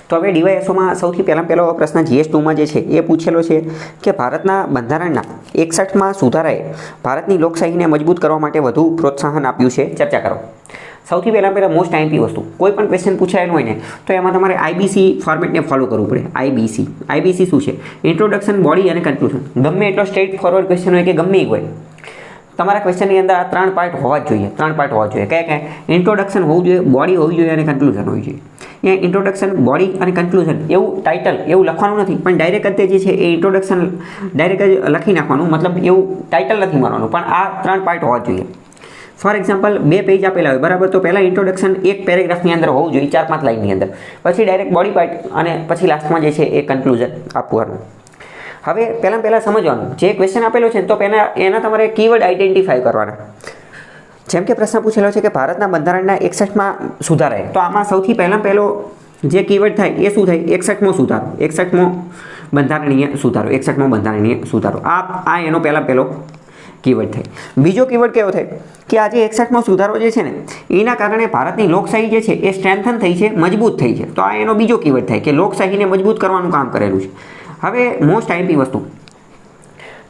તો હવે ડીવાયએસઓમાં સૌથી પહેલો પ્રશ્ન GS2માં જે છે એ પૂછેલો છે કે ભારતના બંધારણના 61માં સુધારાએ ભારતની લોકશાહીને મજબૂત કરવા માટે વધુ પ્રોત્સાહન આપ્યું છે, ચર્ચા કરો. સૌથી પહેલાં મોસ્ટ આઈએમપી વસ્તુ, કોઈ પણ ક્વેશ્ચન પૂછાયેલું હોય ને તો એમાં તમારે IBC ફોર્મેટને ફોલો કરવું પડે. IBC શું છે? ઇન્ટ્રોડક્શન, બોડી અને કન્ક્લુઝન. ગમે એટલો સ્ટ્રેટ ફોરવર્ડ ક્વેશ્ચન હોય કે ગમે એ હોય, તમારા ક્વેશ્ચનની અંદર આ 3 પાર્ટ હોવા જ જોઈએ. કયા? ઇન્ટ્રોડક્શન હોવું જોઈએ, બોડી હોવી જોઈએ અને કન્ક્લુઝન હોવી જોઈએ. અહીંયા ઇન્ટ્રોડક્શન, બોડી અને કન્ક્લુઝન એવું ટાઇટલ એવું લખવાનું નથી, પણ ડાયરેક્ટ જે છે એ ઇન્ટ્રોડક્શન ડાયરેક્ટ જ લખી નાખવાનું, મતલબ એવું ટાઇટલ નથી મારવાનું, પણ આ 3 પાર્ટ હોવા જ જોઈએ. ફોર એક્ઝામ્પલ 2 પેજ આપેલા હોય, બરાબર, તો પહેલાં ઇન્ટ્રોડક્શન 1 પેરેગ્રાફની અંદર હોવું જોઈએ, 4-5 લાઇનની અંદર, પછી ડાયરેક્ટ બોડી પાર્ટ અને પછી લાસ્ટમાં જે છે એ કન્ક્લુઝન આપવાનું. હવે પહેલાં સમજવાનું, જે ક્વેશ્ચન આપેલો છે તો પહેલાં એના તમારે કીવર્ડ આઈડેન્ટિફાય કરવાના. જેમ કે પ્રશ્ન પૂછેલો છે કે ભારતના બંધારણના 61માં સુધારાએ, તો આમાં સૌથી પહેલો જે કીવર્ડ થાય એ શું થાય? 61મો સુધારો, 61મો બંધારણીય સુધારો, 61મો બંધારણીય સુધારો. આ એનો પહેલો કીવર્ડ થાય. બીજો કીવર્ડ કેવો થાય કે આ જે 61મો સુધારો જે છે ને એના કારણે ભારતની લોકશાહી જે છે એ સ્ટ્રેન્થન થઈ છે, મજબૂત થઈ છે. તો આ એનો બીજો કીવર્ડ થાય કે લોકશાહીને મજબૂત કરવાનું કામ કરેલું છે. હવે મોસ્ટ આઈએમપી વસ્તુ,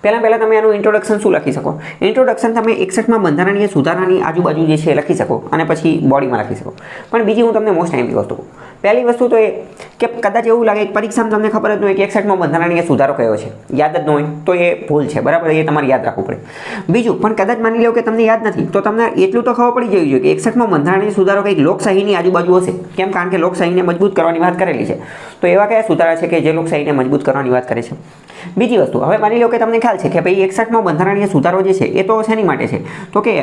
પહેલાં તમે એનું ઇન્ટ્રોડક્શન શું લખી શકો? ઇન્ટ્રોડક્શન તમે 61માં બંધારણીય સુધારાની આજુબાજુ જે છે એ લખી શકો અને પછી બોડીમાં લખી શકો. પણ બીજી હું તમને મોસ્ટ આઈએમપી વસ્તુ કહું. પહેલી વસ્તુ તો એ કે કદાચ એવું લાગે કે પરીક્ષામાં તમને ખબર જ ન હોય કે 61મો બંધારણીય સુધારો કયો છે, યાદ જ ન હોય તો એ ભૂલ છે, બરાબર, એ તમારે યાદ રાખવું પડે. બીજું, પણ કદાચ માની લો કે તમને યાદ નથી તો તમને એટલું તો ખબર પડી જવી જોઈએ કે 61મો બંધારણીય સુધારો કંઈક લોકશાહીની આજુબાજુ હશે. કેમ? કારણ કે લોકશાહીને મજબૂત કરવાની વાત કરેલી છે. તો એવા કયા સુધારા છે કે જે લોકશાહીને મજબૂત કરવાની વાત કરે છે? બીજી વસ્તુ, હવે માની લો કે તમને ખ્યાલ છે કે ભાઈ 61મો બંધારણીય સુધારો જે છે એ તો શેની માટે છે? તો કે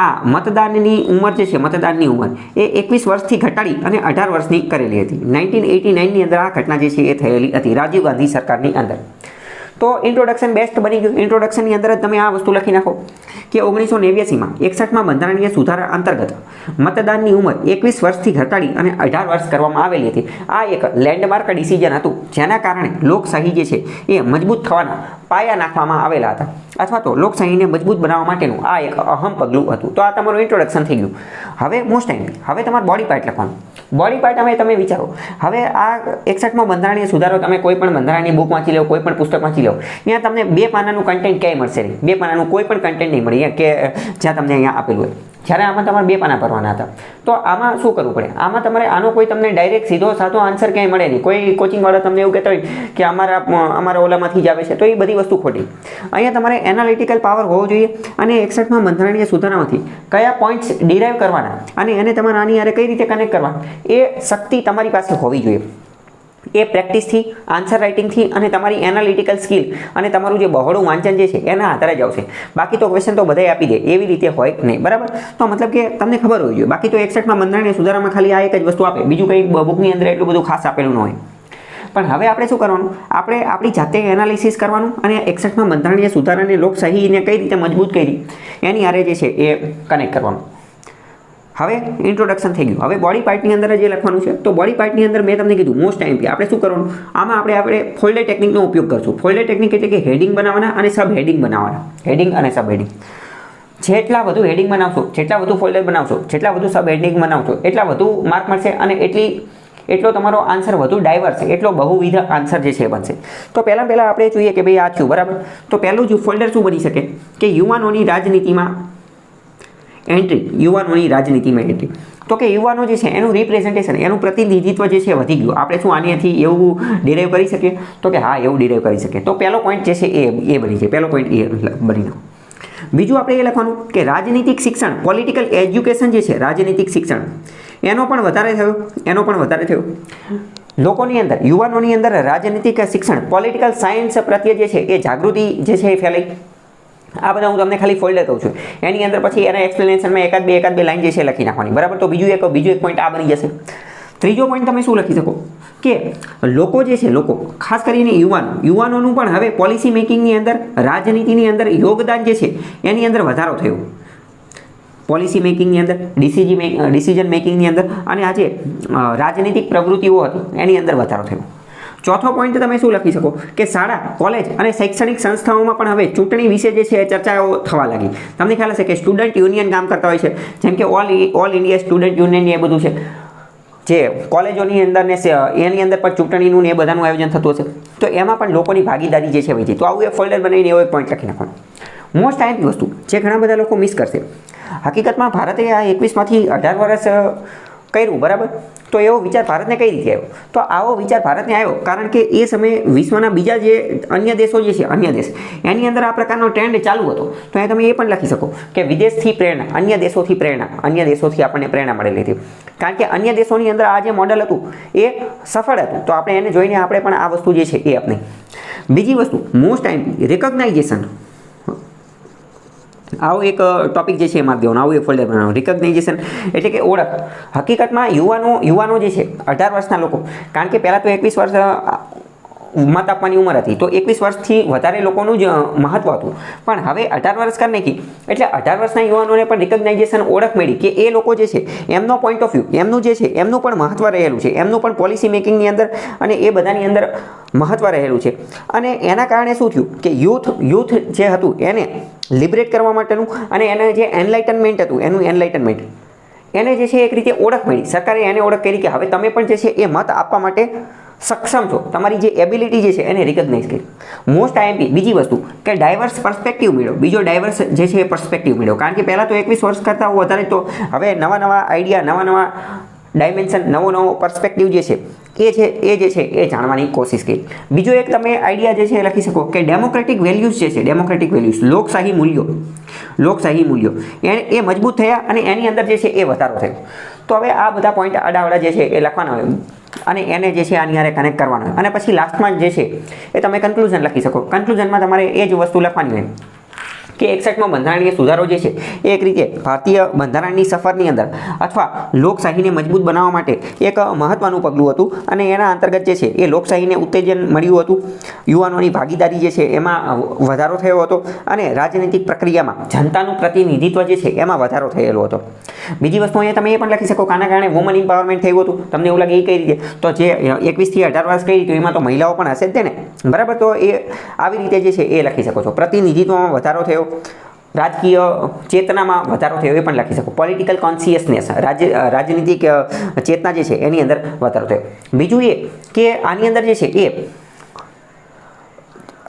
આ મતદાનની ઉંમર જે છે, મતદાનની ઉંમર એ 21 વર્ષથી ઘટાડી અને 18 વર્ષની કરેલી હતી. 1989ની અંદર આ ઘટના જે છે એ થયેલી હતી રાજીવ ગાંધી સરકારની અંદર. તો ઇન્ટ્રોડક્શન બેસ્ટ બની ગયું. ઇન્ટ્રોડક્શનની અંદર જ તમે આ વસ્તુ લખી નાખો કે 1989માં 61માં બંધારણીય સુધારા અંતર્ગત મતદાનની ઉંમર 21 વર્ષથી ઘટાડી અને 18 વર્ષ કરવામાં આવેલી હતી. આ એક લેન્ડમાર્ક ડિસિઝન હતું જેના કારણે લોકશાહી જે છે એ મજબૂત થવાના પાયા નાખવામાં આવેલા હતા, અથવા તો લોકશાહીને મજબૂત બનાવવા માટેનું આ એક અહમ પગલું હતું. તો આ તમારું ઇન્ટ્રોડક્શન થઈ ગયું. હવે મોસ્ટ આઈએમપી, હવે તમારે બોડી પાર્ટ લખવાનું. બોડી પાર્ટ હવે તમે વિચારો, હવે આ 61મો બંધારણીય સુધારો તમે કોઈ પણ બંધારણની બુક વાંચી લો, કોઈ પણ પુસ્તક વાંચી લો, ત્યાં તમને 2 પાનાનું કન્ટેન્ટ ક્યાંય મળશે નહીં. 2 પાનાનું કોઈ પણ કન્ટેન્ટ નહીં મળે કે જ્યાં તમને અહીંયા આપેલું હોય. જ્યારે આમાં તમારે 2 પાના ભરવાના હતા. તો આમાં શું કરવું પડે? આમાં તમારે આનો કોઈ તમને ડાયરેક્ટ સીધો સાધો આન્સર ક્યાંય મળે નહીં. કોઈ કોચિંગવાળા તમને એવું કહેતા હોય કે અમારા ઓલામાંથી જ આવે છે, તો એ બધી વસ્તુ ખોટી. અહીંયા તમારે એનાલિટિકલ પાવર હોવો જોઈએ અને 61માં બંધારણીય સુધારામાંથી કયા પોઈન્ટ્સ ડિરાઈવ કરવાના અને એને તમારે આની યારે કઈ રીતે કનેક્ટ કરવા, એ શક્તિ તમારી પાસે હોવી જોઈએ. એ પ્રેક્ટિસથી, આન્સર રાઇટિંગથી અને તમારી એનાલિટિકલ સ્કિલ અને તમારું જે બહોળું વાંચન જે છે એના આધારે જ આવશે. બાકી તો ક્વેશ્ચન તો બધાય આપી દે એવી રીતે હોય નહીં, બરાબર. તો મતલબ કે તમને ખબર હોવી જોઈએ. બાકી તો 61માં બંધારણીય સુધારામાં ખાલી આ એક જ વસ્તુ આપે, બીજું કંઈ બુકની અંદર એટલું બધું ખાસ આપેલું ન હોય. પણ હવે આપણે શું કરવાનું? આપણે આપણી જાતે એનાલિસિસ કરવાનું અને 61માં બંધારણીય સુધારાને લોકશાહીને કઈ રીતે મજબૂત કરી એની આરે જે છે એ કનેક્ટ કરવાનું. હવે ઇન્ટ્રોડક્શન થઈ ગયું. હવે બોડી પાર્ટની અંદર જે લખવાનું છે, તો બોડી પાર્ટની અંદર મેં તમને કીધું મોસ્ટ આઈએમપી આપણે શું કરવાનું? આમાં આપણે ફોલ્ડર ટેકનિકનો ઉપયોગ કરશું. ફોલ્ડર ટેકનિક એટલે કે હેડિંગ બનાવવાના અને સબ હેડિંગ બનાવવાના. હેડિંગ અને સબ હેડિંગ. જેટલા વધુ હેડિંગ બનાવશો, જેટલા વધુ ફોલ્ડર બનાવશો, જેટલા વધુ સબ હેડિંગ બનાવશો, એટલા વધુ માર્ક મળશે અને એટલો તમારો આન્સર વધુ ડાયવર્સ, એટલો બહુવિધ આન્સર જે છે બનશે. તો પહેલાં આપણે જોઈએ કે ભાઈ આ થયું, બરાબર. તો પહેલું જ ફોલ્ડર શું બની શકે કે યુવાનોની રાજનીતિમાં એન્ટ્રી. યુવાનોની રાજનીતિમાં એન્ટ્રી. તો કે યુવાનો જે છે એનું રિપ્રેઝન્ટેશન, એનું પ્રતિનિધિત્વ જે છે વધી ગયું. આપણે શું આનાથી એવું ડિરાઈવ કરી શકીએ? તો કે હા, એવું ડિરાઈવ કરી શકીએ. તો પહેલો પોઈન્ટ જે છે એ બની જાય. પહેલો પોઈન્ટ એ બની ગયો. બીજું આપણે એ લખવાનું કે રાજનીતિક શિક્ષણ, પોલિટિકલ એજ્યુકેશન જે છે, રાજનીતિક શિક્ષણ એનો પણ વધારે થયો. લોકોની અંદર, યુવાનોની અંદર રાજનીતિક શિક્ષણ, પોલિટિકલ સાયન્સ પ્રત્યે જે છે એ જાગૃતિ જે છે એ ફેલાઈ. આ બધા હું તમને ખાલી ફોલ્ડર કહું છું. એની અંદર પછી એના એક્સપ્લેનેશનમાં એકાદ બે લાઈન જે છે લખી નાખવાની, બરાબર. તો બીજું એક પોઈન્ટ આ બની જશે. ત્રીજો પોઈન્ટ તમે શું લખી શકો કે લોકો જે છે, લોકો ખાસ કરીને યુવાનોનું પણ હવે પોલિસી મેકિંગની અંદર, રાજનીતિની અંદર યોગદાન જે છે એની અંદર વધારો થયો. પોલિસી મેકિંગની અંદર, ડિસિઝન મેકિંગની અંદર અને આજે રાજનીતિક પ્રવૃત્તિઓ હતી એની અંદર વધારો થયો. ચોથો પોઈન્ટ તમે શું લખી શકો કે શાળા, કોલેજ અને શૈક્ષણિક સંસ્થાઓમાં પણ હવે ચૂંટણી વિશે જે છે ચર્ચાઓ થવા લાગી. તમને ખ્યાલ હશે કે સ્ટુડન્ટ યુનિયન કામ કરતા હોય છે, જેમ કે ઓલ ઇન્ડિયા સ્ટુડન્ટ યુનિયન એ બધું છે. જે કોલેજોની અંદર ને એની અંદર પણ ચૂંટણીનું ને એ બધાનું આયોજન થતું હશે તો એમાં પણ લોકોની ભાગીદારી જે છે વધી. તો આવું એક ફોલ્ડર બનાવીને એવો એક પોઈન્ટ લખી નાખવાનો. મોસ્ટ આઈએમપી વસ્તુ જે ઘણા બધા લોકો મિસ કરશે, હકીકતમાં ભારતે આ 21માંથી 18 વર્ષ કર્યું, બરાબર? તો એવો વિચાર ભારતને કઈ રીતે આવ્યો? તો આવો વિચાર ભારતને આવ્યો કારણ કે એ સમયે વિશ્વના બીજા જે અન્ય દેશો જે છે, અન્ય દેશ, એની અંદર આ પ્રકારનો ટ્રેન્ડ ચાલુ હતો. તો અહીં તમે એ પણ લખી શકો કે વિદેશથી પ્રેરણા, અન્ય દેશોથી પ્રેરણા, અન્ય દેશોથી આપણને પ્રેરણા મળેલી હતી. કારણ કે અન્ય દેશોની અંદર આ જે મોડલ હતું એ સફળ હતું, તો આપણે એને જોઈને આપણે પણ આ વસ્તુ જે છે એ અપનાવી. બીજી વસ્તુ મોસ્ટ આઈએમપી રિકોગ્નાઇઝેશન. આવો એક ટોપિક જે છે એ મારી દેવાનો, આવું એક ફોલ્ડર બનાવવાનું. રિકોગ્નાઇઝેશન એટલે કે ઓળખ. હકીકતમાં યુવાનો જે છે 18 વર્ષના લોકો, કારણ કે પહેલાં તો 21 વર્ષ મત આપવાની ઉંમર હતી, તો 21 વર્ષથી વધારે લોકોનું જ મહત્વ હતું. પણ હવે 18 વર્ષ કરી નાખી એટલે 18 વર્ષના યુવાનોને પણ રિકોગ્નાઇઝેશન, ઓળખ મળી કે એ લોકો જે છે એમનો પોઈન્ટ ઓફ વ્યૂ, એમનું જે છે એમનું પણ મહત્વ રહેલું છે, એમનું પણ પોલિસી મેકિંગની અંદર અને એ બધાની અંદર મહત્વ રહેલું છે. અને એના કારણે શું થયું કે યુથ જે હતું એને લિબરેટ કરવા માટેનું અને એને જે એનલાઇટનમેન્ટ હતું એનું એનલાઇટનમેન્ટ એને જે છે એક રીતે ઓળખ મળી. સરકારે એને ઓળખ કરી કે હવે તમે પણ જે છે એ મત આપવા માટે સક્ષમ છો, તમારી જે એબિલિટી જે છે એને રિકોગ્નાઇઝ કરી. મોસ્ટ આઈએમપી બીજી વસ્તુ કે ડાયવર્સ પર્સપેક્ટિવ મળ્યો, બીજો ડાયવર્સ જે છે એ પર્સપેક્ટિવ મળ્યો. કારણ કે પહેલાં તો 21 વર્ષ કરતાં વધારે, તો હવે નવા આઈડિયા, નવા ડાયમેન્શન, નવો પર્સપેક્ટિવ જે છે એ જે છે એ જાણવાની કોશિશ કરી. બીજો એક તમે આઈડિયા જે છે એ લખી શકો કે ડેમોક્રેટિક વેલ્યુઝ જે છે, ડેમોક્રેટિક વેલ્યુઝ, લોકશાહી મૂલ્યો એ મજબૂત થયા અને એની અંદર જે છે એ વધારો થયો. તો હવે આ બધા પોઈન્ટ આડાવડા જે છે એ લખવાના હોય અને એને જે છે આની હારે કનેક્ટ કરવાનો હોય. અને પછી લાસ્ટમાં જે છે એ તમે કન્ક્લુઝન લખી શકો. કન્ક્લુઝનમાં તમારે એ જ વસ્તુ લખવાની હોય કે 61મો બંધારણીય સુધારો જે છે એ એક રીતે ભારતીય બંધારણની સફરની અંદર અથવા લોકશાહીને મજબૂત બનાવવા માટે એક મહત્વનું પગલું હતું. અને એના અંતર્ગત જે છે એ લોકશાહીને ઉત્તેજન મળ્યું હતું, યુવાનોની ભાગીદારી જે છે એમાં વધારો થયો હતો અને રાજનૈતિક પ્રક્રિયામાં જનતાનું પ્રતિનિધિત્વ જે છે એમાં વધારો થયેલો હતો. બીજી વસ્તુ અહીંયા તમે એ પણ લખી શકો કે આના કારણે વુમન એમ્પાવરમેન્ટ થયું હતું. તમને એવું લાગે એ કઈ રીતે? તો જે 21થી 18 વર્ષ કરી તો એમાં તો મહિલાઓ પણ હશે જ તે ને, બરાબર? તો એ આવી રીતે જે છે એ લખી શકો છો. પ્રતિનિધિત્વમાં વધારો થયો, રાજકીય ચેતનામાં વધારો થયો એ પણ લખી શકો. પોલિટિકલ કોન્શિયસનેસ, રાજનીતિક ચેતના જે છે એની અંદર વધારો થયો. બીજું એ કે આની અંદર જે છે એ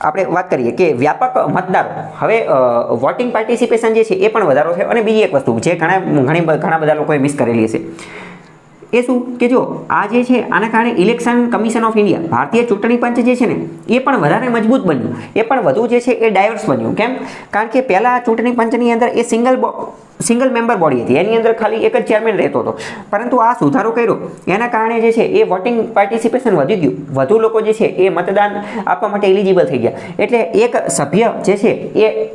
આપણે વાત કરીએ કે વ્યાપક મતદારો, હવે વોટિંગ પાર્ટિસિપેશન જે છે એ પણ વધારો થયો. અને બીજી એક વસ્તુ જે ઘણા બધા લોકોએ મિસ કરેલી હશે એ શું કે જો આ જે છે આના કારણે ઇલેક્શન કમિશન ઓફ ઇન્ડિયા, ભારતીય ચૂંટણી પંચ જે છે ને એ પણ વધારે મજબૂત બન્યું, એ પણ વધુ જે છે એ ડાયવર્સ બન્યું. કેમ? કારણ કે પહેલાં ચૂંટણી પંચની અંદર એ સિંગલ મેમ્બર બોડી હતી, એની અંદર ખાલી એક જ ચેરમેન રહેતો હતો. પરંતુ આ સુધારો કર્યો એના કારણે જે છે એ વોટિંગ પાર્ટિસિપેશન વધી ગયું, વધુ લોકો જે છે એ મતદાન આપવા માટે એલિજિબલ થઈ ગયા. એટલે એક સભ્ય જે છે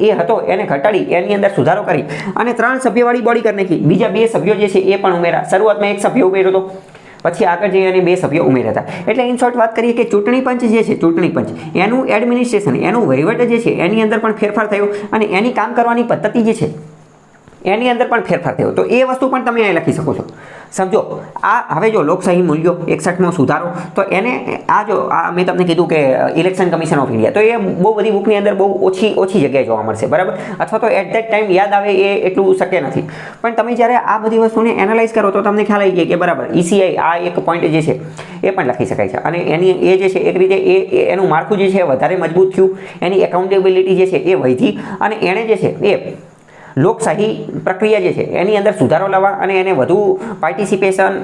એ હતો એને ઘટાડી એની અંદર સુધારો કરી અને 3 સભ્યવાળી બોડી કરી નાખી. બીજા 2 સભ્યો જે છે એ પણ ઉમેરા. શરૂઆતમાં 1 સભ્ય ઉમેર્યો હતો, પછી આગળ જઈ અને 2 સભ્યો ઉમેર્યા હતા. એટલે ઇન શોર્ટ વાત કરીએ કે ચૂંટણી પંચ જે છે, ચૂંટણી પંચ એનું એડમિનિસ્ટ્રેશન, એનું વહીવટ જે છે એની અંદર પણ ફેરફાર થયો અને એની કામ કરવાની પદ્ધતિ જે છે એની અંદર પણ ફેરફાર થયો. તો એ વસ્તુ પણ તમે અહીં લખી શકો છો. સમજો આ હવે જો લોકશાહી મૂલ્યો 61મો સુધારો, તો એને આ મેં તમને કીધું કે ઇલેક્શન કમિશન ઓફ ઇન્ડિયા, તો એ બહુ બધી બુકની અંદર બહુ ઓછી જગ્યાએ જોવા મળશે, બરાબર? અથવા તો એટ ધેટ ટાઈમ યાદ આવે એ એટલું શક્ય નથી. પણ તમે જ્યારે આ બધી વસ્તુને એનાલાઇઝ કરો તો તમને ખ્યાલ આવી જાય કે બરાબર ECI આ એક પોઈન્ટ જે છે એ પણ લખી શકાય છે. અને એની એ જે છે એક રીતે એનું માળખું જે છે વધારે મજબૂત થયું, એની એકાઉન્ટેબિલિટી જે છે એ વધી અને એણે જે છે એ લોકશાહી પ્રક્રિયા જે છે એની અંદર સુધારો લાવવા અને એને વધુ પાર્ટિસિપેશન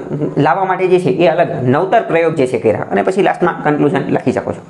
લાવવા માટે જે છે એ અલગ નવતર પ્રયોગ જે છે કર્યા. અને પછી લાસ્ટમાં કન્ક્લુઝન લખી શકો છો.